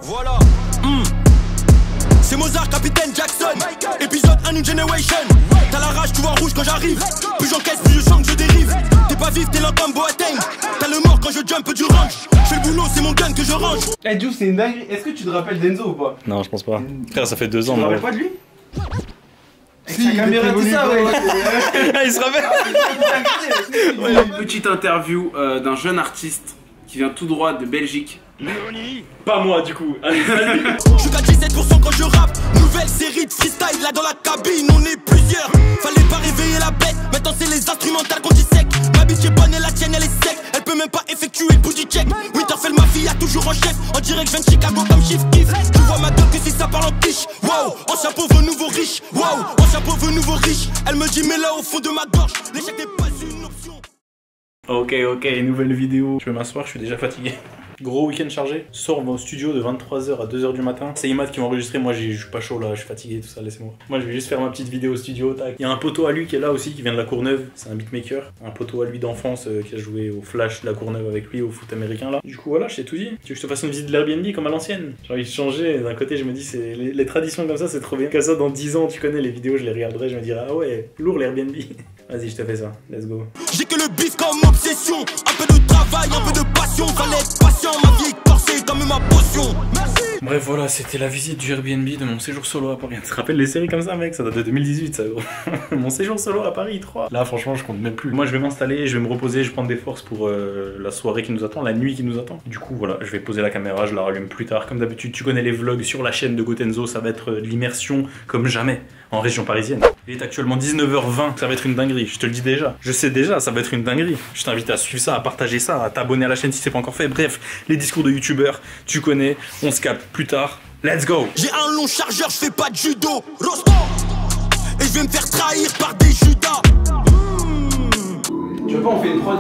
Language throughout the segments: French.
Voilà. C'est Mozart, Capitaine Jackson. Épisode 1 New Generation. T'as la rage, tu vois rouge quand j'arrive. Plus j'encaisse, plus je sens que je dérive. T'es pas vif, t'es lent comme Boateng. T'as le mort quand je jump du range. Je fais le boulot, c'est mon gun que je range. Eh Diouf, c'est une dinguerie. Est-ce que tu te rappelles d'Enzo ou pas? Non, je pense pas. Frère, ça fait 2 ans. Tu te rappelles pas de lui? Si, la caméra, tout ça, ouais. Ah, il se rappelle. Petite interview d'un jeune artiste qui vient tout droit de Belgique. Pas moi, du coup. Allez, salut. Je suis qu'à 17% quand je rappe. Nouvelle série de freestyle, là dans la cabine, on est plusieurs. Fallait pas réveiller la bête, maintenant c'est les instrumentales qu'on dissèque. Ma bitch est bonne et la tienne elle est sec. Elle peut même pas effectuer le booty check. Winterfell ma fille a toujours en chef. En direct je viens de Chicago comme Chief Keef. Tu vois ma gueule que si ça parle en quiche. Wow, ancien pauvre nouveau riche. Wow, ancien pauvre nouveau riche. Elle me dit mais là au fond de ma gorge, l'échec n'est pas une option. Ok, nouvelle vidéo. Je vais m'asseoir, je suis déjà fatigué. Gros week-end chargé. Ce soir, on va au studio de 23h à 2h du matin. C'est Imad qui m'a enregistré. Moi, je suis pas chaud là, je suis fatigué, tout ça, laissez-moi. Moi, je vais juste faire ma petite vidéo au studio. Tac. Il y a un poteau à lui qui est là aussi, qui vient de la Courneuve. C'est un beatmaker. Un poteau à lui d'enfance qui a joué au Flash de la Courneuve avec lui, au foot américain là. Du coup, voilà, je t'ai tout dit. Tu veux que je te fasse une visite de l'Airbnb comme à l'ancienne? J'ai envie de changer. D'un côté, je me dis, c'est les traditions comme ça, c'est trop bien. Qu'à ça, dans 10 ans, tu connais les vidéos, je les regarderai, je me dirai, ah ouais, lourd l'Airbnb. Vas-y, je te fais ça. Let's go. J'ai que le bif comme obsession. Un peu de travail, un peu de passion. Fallait être patient, ma vie est corsée comme ma potion. Merci. Bref, voilà, c'était la visite du Airbnb de mon séjour solo à Paris. Tu te rappelles les séries comme ça, mec? Ça date de 2018, ça, gros. Mon séjour solo à Paris 3. Là, franchement, je compte même plus. Moi, je vais m'installer, je vais me reposer, je vais prendre des forces pour la soirée qui nous attend, la nuit qui nous attend. Du coup, voilà, je vais poser la caméra, je la rallume plus tard. Comme d'habitude, tu connais les vlogs sur la chaîne de Gotenzo, ça va être de l'immersion comme jamais en région parisienne. Il est actuellement 19h20, ça va être une dinguerie, je te le dis déjà. Je sais déjà, ça va être une dinguerie. Je t'invite à suivre ça, à partager ça, à t'abonner à la chaîne si c'est pas encore fait. Bref, les discours de youtubeurs, tu connais, on se capte plus tard. Let's go. J'ai un long chargeur, je fais pas de judo. Rosto. Et je vais me faire trahir par des judas. Tu veux pas on fait une prod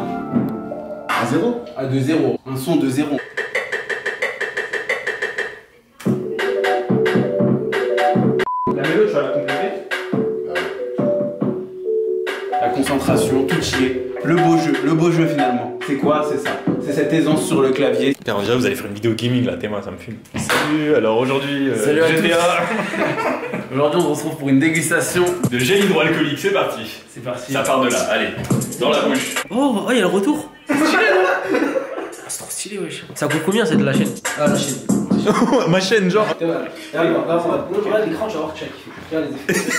À 0? à 2-0, un son de 0. La mélo, tu vas la compléter. La concentration, tout y est. Le beau jeu finalement. C'est quoi? C'est ça. C'est cette aisance sur le clavier. On dirait que vous allez faire une vidéo gaming là, témoin, ça me fume. Salut, alors aujourd'hui, Salut à GTA. Aujourd'hui, on se retrouve pour une dégustation De gel hydroalcoolique, c'est parti. C'est parti. Ça part de là, allez, dans la bouche. Oh, il y a le retour. C'est trop stylé, wesh. Ça coûte combien cette de la chaîne? Ah, la chaîne. Ma chaîne, genre. Regarde l'écran, tu vas voir que tu as kiffé. Regarde les effets.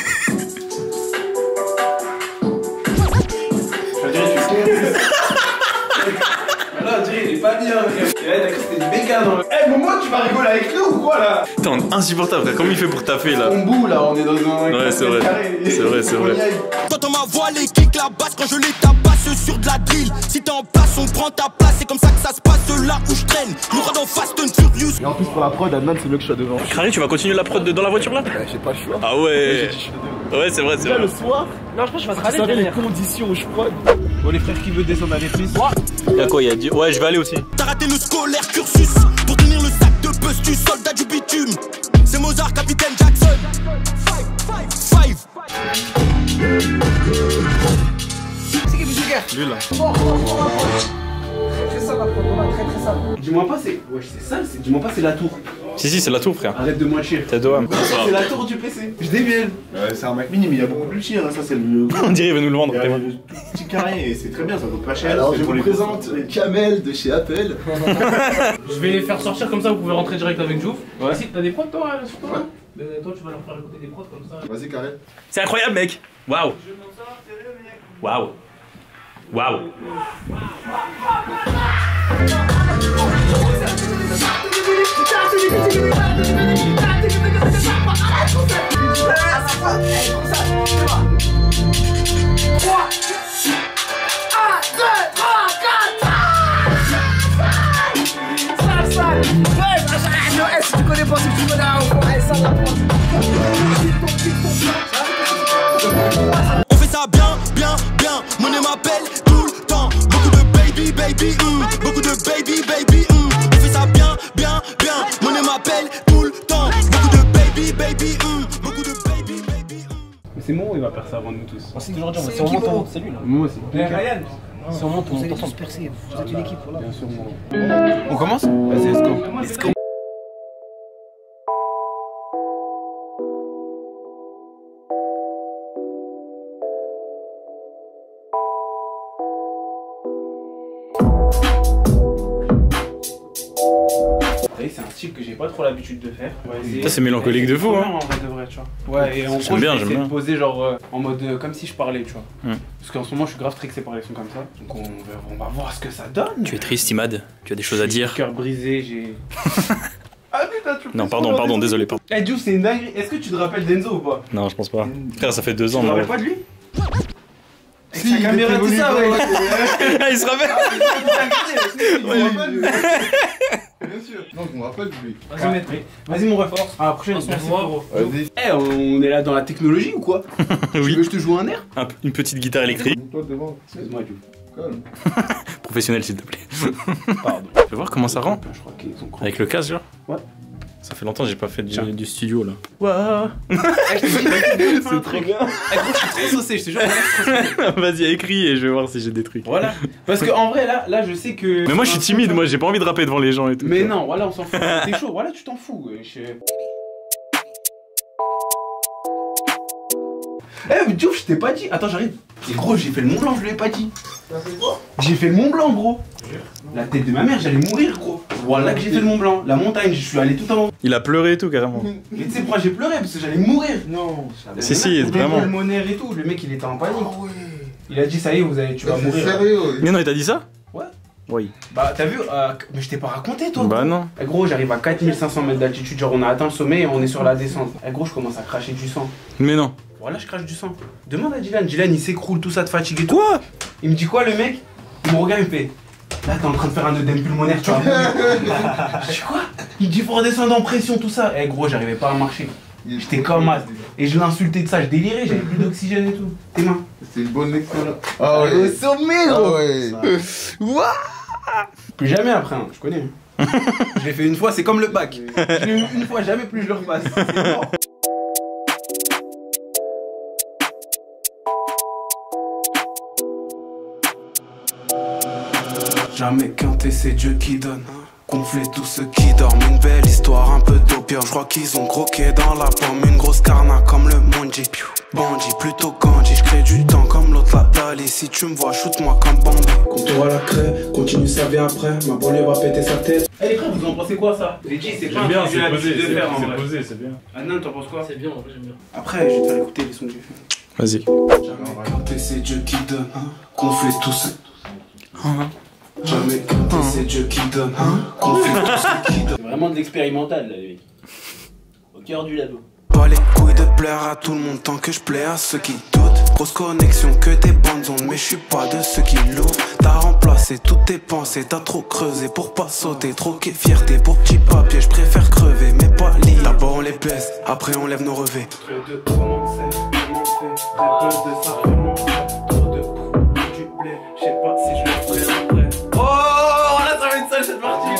Là, on dirait il est pas bien, frère. Ouais, d'accord, c'était une bécane dans le. Eh, Momo, tu vas rigoler avec nous ou quoi là? T'es insupportable, frère. Comment il fait pour taper là? On bout là, on est dans un. Ouais, c'est vrai. C'est vrai, c'est vrai. T'entends ma voix, les kicks, la basse quand je les tabasse sur de la drill. Si t'es en place, on prend ta place. C'est comme ça que ça se passe là où je traîne. Nous dans Fast and Furious. Et en plus pour la prod, Adnan c'est mieux que je sois devant. Crary, tu vas continuer la prod dans la voiture là? J'ai pas le choix. Ah ouais. Ouais, c'est vrai, c'est Déjà vrai. le soir, Non, je pense que je vais te vous râler savez les derrière. conditions où je prod. Bon, les frères qui veulent descendre à l'épice. Y'a quoi, y'a dit. Ouais, je vais aller aussi. T'as raté le scolaire cursus pour tenir le sac de buzz du soldat du bitume. C'est Mozart, Capitaine Jackson. Five. C'est qui Boussiger? Lui là. Très sale la prod, très sale. Dis-moi pas, c'est. Wesh, c'est sale, dis-moi pas, c'est la tour. Si, c'est la tour, frère. Arrête de moitié. T'as doigt. C'est la tour du PC. Je dévienne. Ouais, c'est un Mac mini, mais il y a beaucoup plus cher. Hein. Ça, c'est le. On dirait qu'il veut nous le vendre. Il y a Témoin. le petit carré et c'est très bien, ça coûte pas cher. Alors c'est je pour vous les présente les Camel de chez Apple. Je vais les faire sortir comme ça, vous pouvez rentrer direct avec Jouf. Ouais. Si t'as des prods toi là sur toi? Toi tu vas leur faire écouter des prods comme ça. Vas-y carré. C'est incroyable, mec. Waouh. Waouh. Waouh. Tu connais pas ce que tu connais à ça la On fait ça bien, bien, bien. Monnaie m'appelle tout le temps. Beaucoup de baby, baby, beaucoup de baby, baby, On fait ça bien, bien, bien. Monnaie m'appelle tout le temps. Beaucoup de baby, baby, beaucoup de baby, baby, Mais c'est moi, il va faire ça avant nous tous. On s'est toujours dit, c'est on monte, c'est lui là. Moi aussi. Ryan. Si on monte, on monte ensemble. Vous êtes une équipe, voilà. Bien sûr, moi. On commence? Vas-y, let's go. c'est un style que j'ai pas trop l'habitude de faire. Ça, c'est mélancolique de fou, hein. En vrai de vrai, tu vois. Ouais, et en gros, bien, je vais j'aime essayer bien. de poser genre en mode comme si je parlais, tu vois. Mm. Parce qu'en ce moment, je suis grave stressé par les sons comme ça. Donc on va voir ce que ça donne. Tu es triste, Imad? Tu as des choses à dire? Cœur brisé, j'ai. Ah putain, tu Non, pardon, désolé, pardon. Eh, Diouf, c'est une dinguerie. Est-ce que tu te rappelles d'Enzo ou pas? Non, je pense pas. Frère, ça fait 2 ans, Tu te moi. rappelles pas de lui? Avec Si, sa il caméra, était tout ça, venu, ouais. Ah, il se rappelle? Bien sûr. Non, je me rappelle de lui. Vas-y, maître. Vas-y, mon refort. Ah, la prochaine, merci frérot. Vas-y. Eh, on est là dans la technologie ou quoi? Tu Oui. veux que je te joue un air? Une petite guitare électrique. Toi devant. Excuse-moi, Diouf. Calme. Professionnel, s'il te plaît. Pardon. Tu veux voir comment ça rend? Je crois qu'ils sont cons. Avec le casque, genre? Ouais. Ça fait longtemps que j'ai pas fait Tiens. du studio, là. Waouh. C'est trop bien. Eh, gros, je suis trop saucé, je te jure. Vas-y, écris et je vais voir si j'ai des trucs. Voilà. Parce que en vrai, là, je sais que. Mais moi, je suis timide, moi, j'ai pas envie de rapper devant les gens et tout. Mais non, voilà, on s'en fout. T'es chaud, voilà, tu t'en fous. Eh, Diouf, je t'ai pas dit. Attends, j'arrive. Et gros, j'ai fait le Mont Blanc, je lui ai pas dit. T'as fait quoi? J'ai fait le Mont Blanc, gros. La tête de ma mère, j'allais mourir, gros. Voilà que j'ai fait le Mont Blanc. La montagne, je suis allé tout en haut. Il a pleuré et tout, carrément. Et tu sais pourquoi j'ai pleuré? Parce que j'allais mourir. Non. Si, vraiment. Pulmonaire et tout. Le mec, il était en panique. Ah ouais. Il a dit, ça y est, tu vas C'est mourir. sérieux? Mais non, il t'a dit ça? Ouais. Oui. Bah, t'as vu, mais je t'ai pas raconté, toi. Bah gros. non. Eh, gros, j'arrive à 4500 mètres d'altitude. Genre, on a atteint le sommet et on est sur la descente. Eh, gros, je commence à cracher du sang. Mais non. Voilà, je crache du sang. Demande à Dylan. Dylan, il s'écroule, tout ça de fatigue et tout. Quoi? Il me dit quoi, le mec? Il me regarde, il me fait. Là, t'es en train de faire un œdème pulmonaire, tu vas mourir. Je dis quoi? Il me dit, faut redescendre en pression, tout ça. Eh, gros, j'arrivais pas à marcher. J'étais comme as. Et je l'ai insulté de ça, je délirais, j'avais plus d'oxygène et tout. Tes mains. C'est une bonne lecture là. Ah ouais. Au sommet, Ah gros. ouais. Plus jamais après, hein, je connais. Je l'ai fait une fois, c'est comme le bac. Je l'ai eu une fois, jamais plus je le repasse. C'est mort. Jamais quinté, c'est Dieu qui donne. Gonfler tous ceux qui dorment. Une belle histoire, un peu d'opium. Je crois qu'ils ont croqué dans la pomme. Une grosse carna comme le Monji. Bandit, plutôt Gandhi. Je crée du temps comme l'autre la Dali. Si tu me vois, shoot-moi comme Bambi. Compte-toi à la craie, continue, ça vient après. Ma banlieue va péter sa tête. Eh les frères, vous en pensez quoi ça? J'ai dit, c'est pas un truc que j'ai l'habitude de faire en vrai. posé, c'est bien. Adnan, t'en penses quoi? C'est bien, en vrai, j'aime bien. Après, je vais te faire écouter les sons que j'ai fait. Vas-y. Jamais quinté, c'est Dieu qui donne. Qu'on fait tous. Jamais quinté, c'est Dieu qui donne. Qu'on fait tous qui donne. C'est vraiment de l'expérimental là, les mecs. Au cœur du labo. Pas les couilles de plaire à tout le monde tant que je plais à ceux qui doutent. Grosse connexion que des bandes ondes, mais je suis pas de ceux qui louent. T'as remplacé toutes tes pensées, t'as trop creusé pour pas sauter. Troquer fierté pour petit papier, je préfère crever, mais pas lié. D'abord on les baisse, après on lève nos revêts. Oh, voilà, ça va être ça cette partie.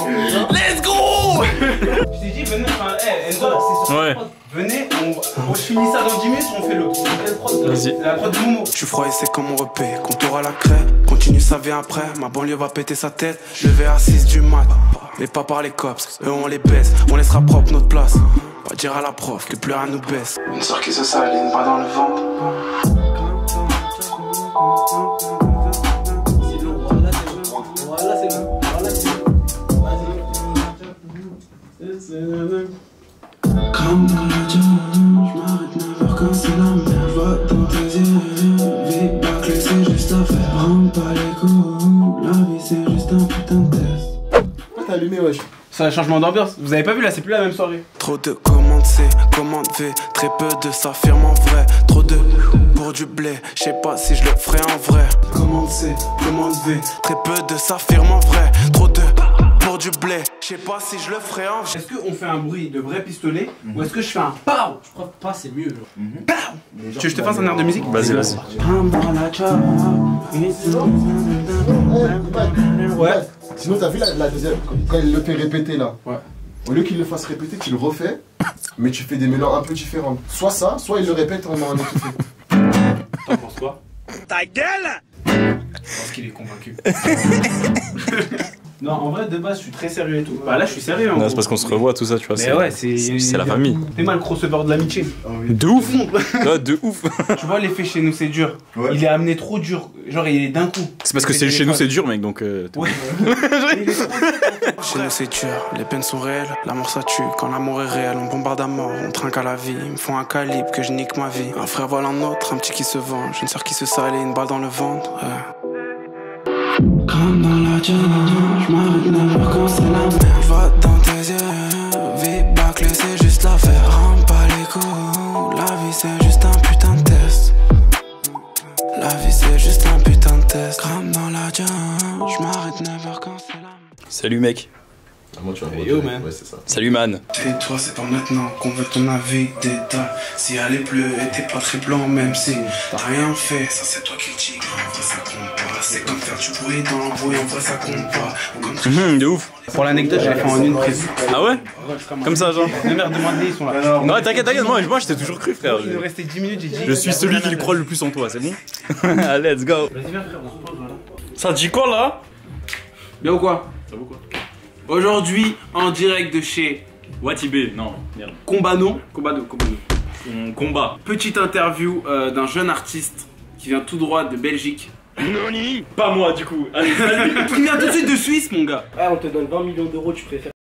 Let's go! Je t'ai dit, venez, Enzo, c'est sur Ouais. la prod. Venez, on finit ça dans 10 minutes, on fait le Vas-y. la prod de Momo. Tu froid et c'est comme mon repé, comptoir à la craie. Continue, ça vient après, ma banlieue va péter sa tête. Je vais à 6 du mat, mais pas par les cops. Eux on les baisse, on laissera propre notre place. Pas dire à la prof que plus rien nous baisse. Une sœur qui se saline, pas dans le ventre. Voilà, c'est bon. Voilà, c'est bon. Comme dans la jungle, j'm'arrête 9h quand c'est la mer. Vois dans tes yeux, vie bâclée, c'est juste à faire. Prends pas les coups, la vie c'est juste un putain de test. Pourquoi t'as allumé, wesh? C'est un changement d'ambiance. Vous avez pas vu là, c'est plus la même soirée. Trop de commandes C, commandes V, très peu de s'affirme en vrai. Trop de pour du blé, je sais pas si je le ferai en vrai. Commande C, commande V, très peu de s'affirme en vrai. Trop de pour du blé, je sais pas si je le ferai en vrai. Est-ce qu'on fait un bruit de vrai pistolet ou est-ce que je fais un pow? Je crois pas, c'est mieux. Genre. Tu veux que je te fasse un air de musique? Vas-y, vas-y. Ouais. Sinon, t'as vu la deuxième, quand il le fait répéter là? Ouais. Au lieu qu'il le fasse répéter, tu le refais, mais tu fais des mélanges un peu différents. Soit ça, soit il le répète en étouffé. T'en penses quoi? Ta gueule! Je pense qu'il est convaincu. Non, en vrai, de base, je suis très sérieux et tout. Bah là, je suis sérieux. Non, c'est parce qu'on se revoit, tout ça, tu vois. Mais ouais, c'est la famille. T'es mal le crossover de l'amitié. De ouf. Ouais, de ouf. Tu vois, l'effet chez nous, c'est dur. Ouais. Il est amené trop dur. Genre, il est d'un coup. C'est parce que c'est chez nous, c'est dur, mec, donc. Ouais. Chez nous c'est dur, les peines sont réelles, l'amour ça tue, quand l'amour est réel, on bombarde à mort, on trinque à la vie, ils me font un calibre que je nique ma vie. Un frère vole un autre, un petit qui se vend, une soeur qui se sale et une balle dans le ventre. Comme dans la jungle, je m'arrête never quand c'est la merde. Je vois dans tes yeux, vie bâclée c'est juste l'affaire. Rends pas les coups, la vie c'est juste un putain de test. La vie c'est juste un putain de test. Comme dans la jungle, je m'arrête never quand c'est la merde. Salut mec. Moi tu vas hey yo man. Ouais c'est ça. Salut man. Tais-toi, c'est pas maintenant qu'on veut ton avis d'état. Si elle est bleue et t'es pas très blanc, même si t'as rien fait, ça c'est toi qui le dis. En vrai ça compte pas. C'est comme faire du bruit dans l'embrouille, en vrai ça compte pas. De ouf. Pour l'anecdote, j'ai fait en une prise. Ah ouais? Comme ça, genre. Les mères demandées, ils sont là. Non, t'inquiète, moi je t'ai toujours cru, frère. Il nous restait 10 minutes, j'ai dit. Je suis celui qui le croit le plus en toi, c'est bon? Allez, let's go. Vas-y, viens frère, on se pose, voilà. Ça dit quoi là? Bien ou quoi? Ça vaut quoi? Aujourd'hui, en direct de chez Watibé, non, merde. Combano. Combat. Petite interview d'un jeune artiste qui vient tout droit de Belgique. Noni. Pas moi du coup. Allez, salut. Qui vient tout de suite de Suisse, mon gars. Ah, on te donne 20 millions d'euros, tu préfères.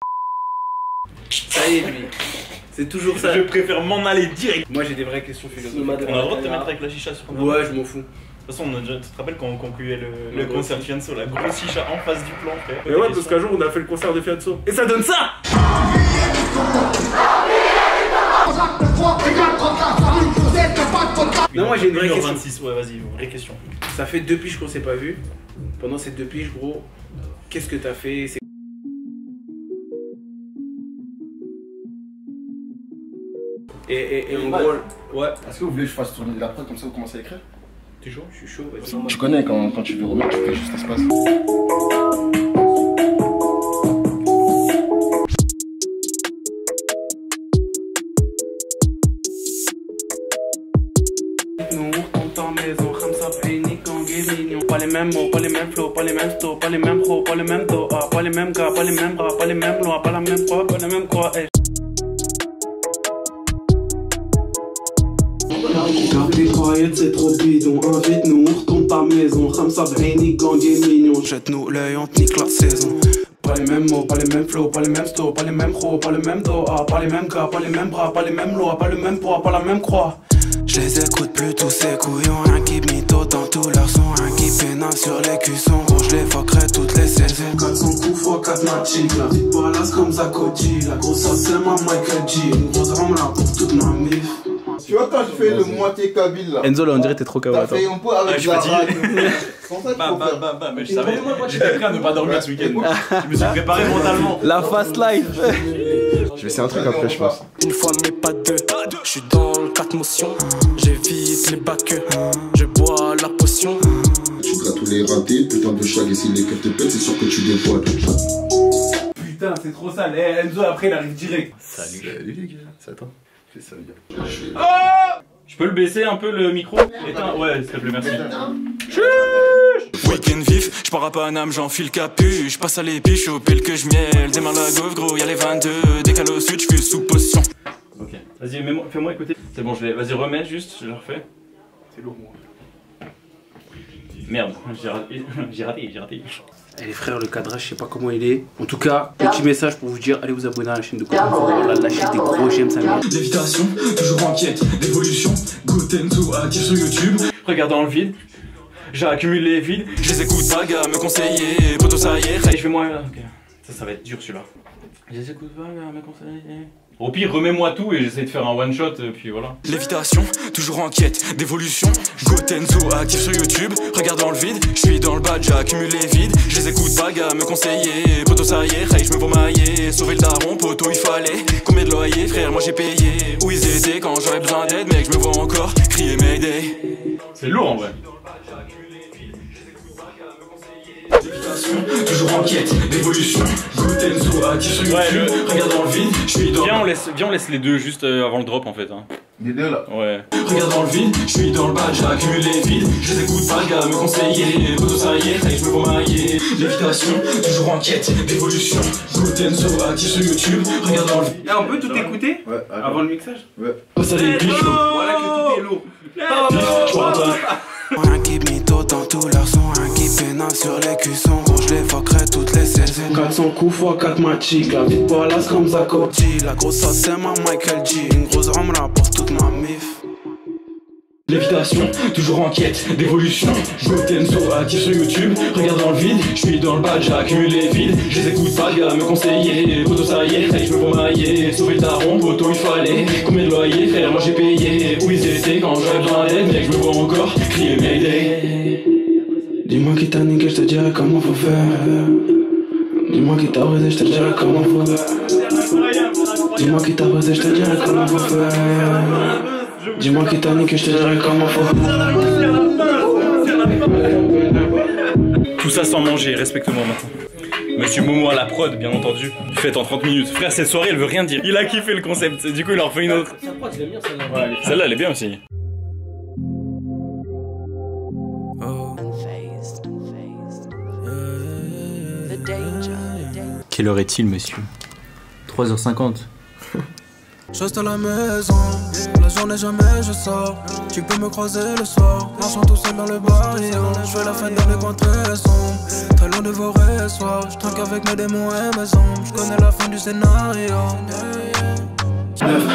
Ça y est, lui. C'est toujours ça. Je préfère m'en aller direct. Moi, j'ai des vraies questions philosophiques. On a le droit de te mettre avec la chicha sur ton Ouais, je m'en fous. De toute façon, tu te rappelles quand on concluait le concert de Fianso, la grosse chicha en face du plan, frère. Mais ouais, parce qu'un jour on a fait le concert de Fianso. Et ça donne ça! Non, moi j'ai une vraie question. 26, ouais, vas-y, vraie question. Ça fait 2 piges qu'on s'est pas vu. Pendant ces 2 piges, gros, qu'est-ce que t'as fait? Et en gros, ouais. Est-ce que vous voulez que je fasse tourner la prod comme ça vous commencez à écrire? T'es chaud? Je suis chaud, vas-y. Tu connais quand tu veux remettre, tu fais juste espace. Pas les mêmes mots, pas les mêmes flows, pas les mêmes sto, pas les mêmes pros, pas les mêmes dos, pas les mêmes gars, pas les mêmes bras, pas les mêmes lois, pas la même croix, pas la même croix. Car tes croyettes c'est trop bidon, invite-nous, on retourne ta maison, Ramsa B'Aini, gang et mignon. Jette-nous l'œil, on te nique la saison. Pas les mêmes mots, pas les mêmes flows, pas les mêmes sto, pas les mêmes pros, pas les mêmes dos, pas les mêmes gars, pas les mêmes bras, pas les mêmes lois, pas le même poids, pas la même croix. Je les écoute plus tous ces couillons, un qui mytho dans tous leurs sons, un qui pénale sur les cuissons, gros je les fuckerai toutes les saisons. 400 coups fois 4 matiques, la vie de Palace comme Zakoti, la grosse c'est ma Michael G, une grosse rame là pour toute ma mif. Tu vois quand je fais le moitié kabyle là. Enzo là on dirait t'es trop kawaii. T'as fait un peu avec la rage. Mais je savais, j'étais prêt à ne pas dormir ce week-end. Je me suis préparé mentalement. La fast life. Je vais essayer un truc après je pense. Une fois mais pas deux, je suis dans le 4 motions, j'évite les bacs, je bois la potion. Tu dois tous les rater, putain de chag et si les queues te pètent c'est sûr que tu dévoiles. Putain c'est trop sale, Enzo après il arrive direct. Salut les gars, ça attend. Fais ça bien. Je peux le baisser un peu le micro? Éteins, ouais s'il te plaît merci. Week-end vif, j'pars à Paname, j'enfile capuche, j'passe à l'épice, choper le que j'miel, démarre la gaufre gros, y'a les 22, décale au sud, j'fais sous potion. Ok, vas-y fais-moi écouter. C'est bon, vas-y remets juste, je le refais. C'est lourd moi. Merde, j'ai raté. Eh les frères, le cadrage, je sais pas comment il est. En tout cas, petit message pour vous dire, allez vous abonner à la chaîne de Combano. Lâchez des gros j'aime ça. Lévitation, toujours en quête d'évolution, good and to actif sur YouTube. Regarde dans le vide, j'ai accumulé les vides. Je les écoute pas, gars, me conseiller, poto ça y est. Et je vais moi, ok. Ça va être dur celui-là. Je les écoute pas, gars, me conseiller. Au pire, remets-moi tout et j'essaie de faire un one shot, puis voilà. Lévitation, toujours en quête d'évolution. Gotenzo actif sur YouTube, regarde dans le vide. Je suis dans le bas, j'ai accumulé les vides. Je les écoute pas, gars, me conseiller. Poto ça y est, je me vois mailler. Sauver le daron, poto il fallait. Combien de loyer, frère, moi j'ai payé. Où ils étaient quand j'aurais besoin d'aide, mec, je me vois encore crier Mayday. C'est lourd en vrai. Toujours en quête d'évolution. Gotenzo actif sur YouTube, regarde dans le vide. Je suis dans. Viens on laisse les deux juste avant le drop en fait. Hein. Les deux là. Ouais. Regarde dans le vide, je suis dans le bas, j'ai accumulé les vides. Je les écoute pas, le gars me conseiller. Poto ça y est, je me vois mailler. Lévitation, toujours en quête d'évolution. Gluten sur actif sur YouTube. Regarde dans le vide. Là, on peut tout écouter Ouais, avant le mixage? Ouais. Ça les pique. Voilà que tout est lourd. Un qui mytho dans tous leurs sons, un qui pénal sur les cuissons. Gros, je les fuckerai toutes les saisons. 400 coups x 4 matchs, la vie de Palace comme Zako G. La grosse sauce c'est ma Michael G. Une grosse ramera pour toute ma mif. Lévitation, toujours en quête d'évolution. Je me tiens sur actif sur YouTube. Regarde dans le vide, je suis dans le bas, j'ai accumulé les vides. Je les écoute pas, le gars me conseiller. Poto ça y est, je me vois mailler. Sauver le daron, poto il fallait. Combien de loyer, frère, moi j'ai payé. Où ils étaient quand j'avais besoin d'aide, mec, je me vois encore crier Mayday. Dis-moi qui t'a niqué, je te dirai comment faut faire. Dis-moi qui t'a brisé, je te dirai comment faut faire. Dis-moi qui t'a brisé, je te dirai comment faut faire. Dis-moi qui t'a niqué, je te dirai comment faut. Tout ça sans manger, respecte-moi maintenant. Monsieur Momo à la prod, bien entendu. Faites en 30 minutes. Frère, cette soirée, elle veut rien dire. Il a kiffé le concept. Du coup, il en refait une autre. Celle-là, elle est bien aussi. Quelle heure est-il, monsieur? 3h50. Je reste à la maison, la journée jamais je sors. Tu peux me croiser le soir, marchant tout seul dans le barrio. Je fais la fête dans les coins très sombres, très loin de vos ressoirs. Je trinque avec mes démons et mes ombres, je connais la fin du scénario.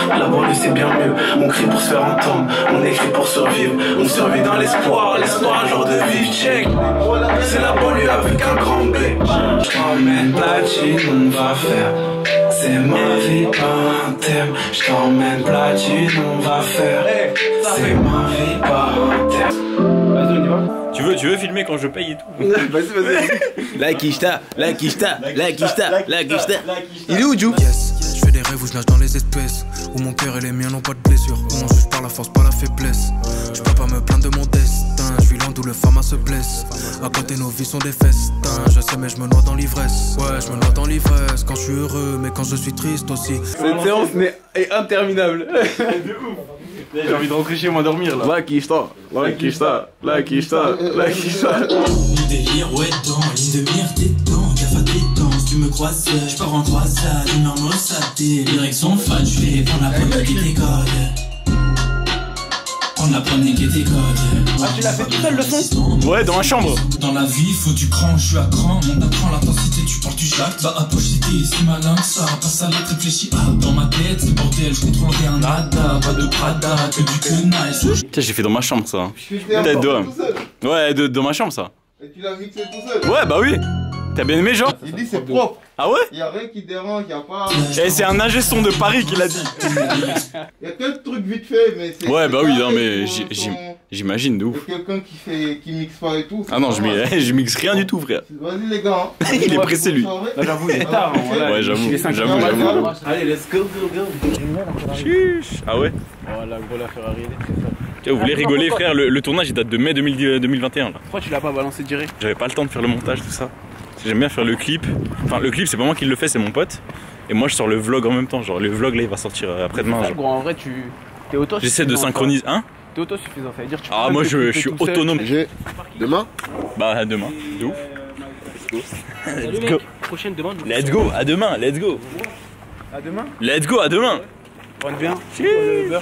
La banlieue c'est bien mieux, on crie pour se faire entendre, on écrit pour survivre, on survit dans l'espoir, l'espoir un jour de vivre, check. C'est la banlieue avec un grand B. J't'emmène platine, on va faire. C'est ma vie, pas un thème. J't'emmène platine, on va faire. C'est ma vie, pas un thème. Vas-y, on y va. Tu veux filmer quand je paye et tout? Vas-y. La quicheta. Il est où, Jou? Yes, je fais des rêves où je nage dans les espèces, où mon cœur et les miens n'ont pas de blessure. On juge par la force, pas la faiblesse. Je peux pas me plaindre de mon destin, je suis lent d'où le pharma se blesse. À côté nos vies sont des festins, je sais mais je me noie dans l'ivresse. Ouais, je me noie dans l'ivresse quand je suis heureux, mais quand je suis triste aussi. Cette séance est interminable. De ouf. J'ai envie de rentrer chez moi dormir là. La quicheta. Du délire, ouais, dans ligne de mire, t'es dedans, gaffe à tes dents, si tu me croises, je pars en croisade, une arme osatée, les règles sont fades, je vais prendre la poignée qui décode. Prendre la poignée qui décode. Ah, tu l'as fait tout seul le son? Ouais, dans ma chambre. Dans la vie, faut du cran, je suis à cran, monte à cran, l'intensité, tu portes du jacques. Va à poche, c'était si malin que ça, passe à l'être, réfléchis, ah, dans ma tête, c'est bordel, je contrôle rien, nada, pas de Prada, que du que nice. Tiens, j'ai fait dans ma chambre ça. Peut-être deux. Ouais, dans ma chambre ça. Et tu l'as mixé tout seul? Ouais, bah oui. T'as bien aimé, genre? Il dit c'est propre. Ah ouais? Y'a rien qui dérange, y'a pas. Et c'est un ingé son de Paris qui l'a dit. Y'a quelques trucs vite fait, mais c'est. Ouais, bah oui, non, mais j'imagine de ouf. Y'a quelqu'un qui mixe pas et tout. Ah non, je mixe rien du tout, frère. Vas-y, les gars. Il est pressé, lui. Là, j'avoue, il est tard. Ouais, j'avoue. Allez, let's go. Chiche. Ah ouais? Oh, la gros, la Ferrari, elle est très forte. Tiens, vous voulez rigoler, frère? Le tournage, il date de mai 2021, là. Pourquoi tu l'as pas balancé direct? J'avais pas le temps de faire le montage, tout ça. J'aime bien faire le clip. Enfin, le clip, c'est pas moi qui le fais, c'est mon pote. Et moi, je sors le vlog en même temps. Genre, le vlog, là, il va sortir après-demain. Gros, en vrai, t'es auto. J'essaie de synchroniser. Hein? T'es autosuffisant, ça veut dire tu Ah, moi, je suis autonome. Demain? Bah, demain. De ouf. Let's go. Prochaine demande. Let's go, à demain, let's go. À demain? Let's go, à demain. Rentre bien. Le beurre.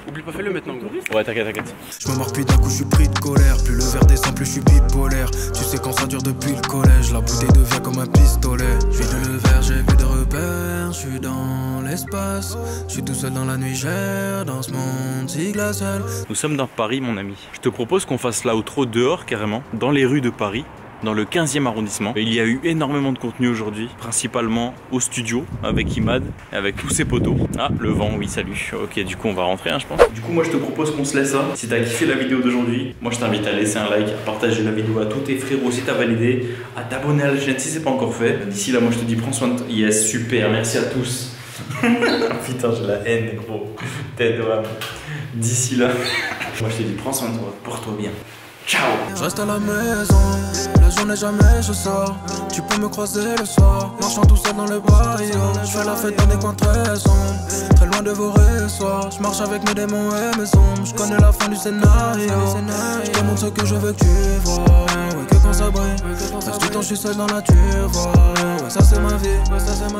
Oublie pas, fais-le maintenant, gros. Ouais, t'inquiète. Je me marque puis d'un coup je suis pris de colère. Plus le verre descend, plus je suis bipolaire. Tu sais quand ça dure depuis le collège, la bouteille devient comme un pistolet. Je vide le verre, j'ai vu de repères. Je suis dans l'espace, je suis tout seul dans la nuit, j'erre dans ce monde si glacial. Nous sommes dans Paris, mon ami. Je te propose qu'on fasse l'outro dehors, carrément, dans les rues de Paris. Dans le 15e arrondissement. Il y a eu énormément de contenu aujourd'hui, principalement au studio avec Imad et avec tous ses potos. Ah, le vent, oui, salut. Ok, du coup, on va rentrer, hein, je pense. Du coup, moi, je te propose qu'on se laisse là. Si t'as kiffé la vidéo d'aujourd'hui, moi, je t'invite à laisser un like, à partager la vidéo à tous tes frérots si t'as validé, à t'abonner à la chaîne si c'est pas encore fait. D'ici là, moi, je te dis, prends soin de toi. Yes, super, merci à tous. Putain, j'ai la haine, gros. Tête de rame. D'ici là, moi, je te dis, prends soin de toi, porte-toi bien. Ciao. Je reste à la maison, la journée jamais je sors. Tu peux me croiser le soir, marchant tout seul dans le barrio. Je fais la fête dans des coins très sombres, très loin loin de vos ressoirs. Je marche avec mes démons et mes ombres. Je connais la fin du scénario. Je te montre ce que je veux que tu vois. Ouais, que quand ça brille. Reste du temps, je suis seul dans la nature. Ouais, ça c'est ma vie.